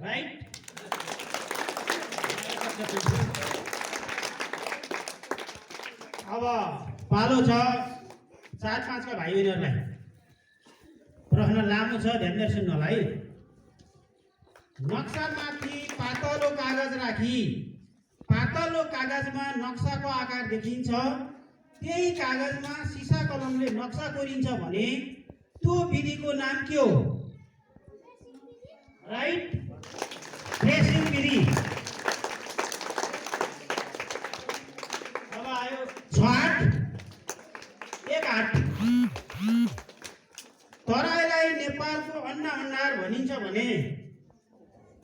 Right. अब पालो छ 4-5 का भाइ बहिनीहरूलाई। प्रश्न लामो छ, ध्यान दिएर सुन्नु होला है। नक्सामाथि पातलो कागज राखी पातलो कागजमा नक्साको आकार देखिन्छ, त्यही कागजमा सिसा कलमले नक्सा कोरिन्छ भने त्यो विधिको नाम के हो? राइट, ट्रेसिङ विधि। अब आयो 6-8 1-8। तराईलाई नेपालको अन्ना भण्डार भनिन्छ भने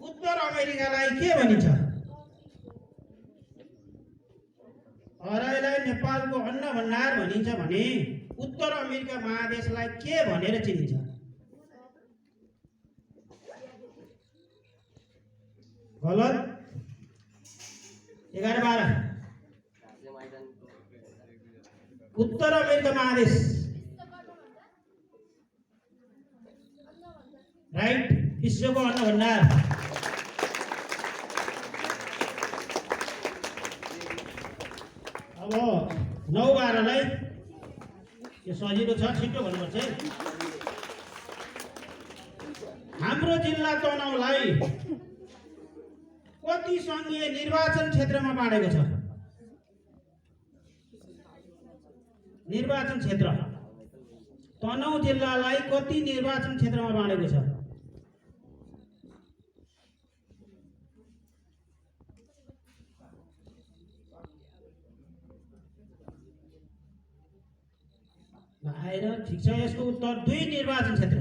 उत्तर अमेरिकालाई के भनिन्छ? तराईलाई नेपालको अन्न भण्डार भनिन्छ भने उत्तर अमेरिका महादेशलाई के भनेर चिनिन्छ? गलत। 11-12 उत्तर अमेरिका महादेश। राइट, विश्वको अन्न भण्डार। अब 9-12लाई यो सजिलो छ, छिटो भन्नुपर्छ है। हाम्रो जिल्ला तनहुँलाई कति सङ्घीय निर्वाचन क्षेत्रमा बाँडेको छ? निर्वाचन क्षेत्र तनहुँ जिल्लालाई कति निर्वाचन क्षेत्रमा बाँडेको छ? आएर ठिक छ, यसको उत्तर 2 निर्वाचन क्षेत्र।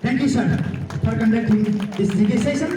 Thank you, sir, for conducting this GK session.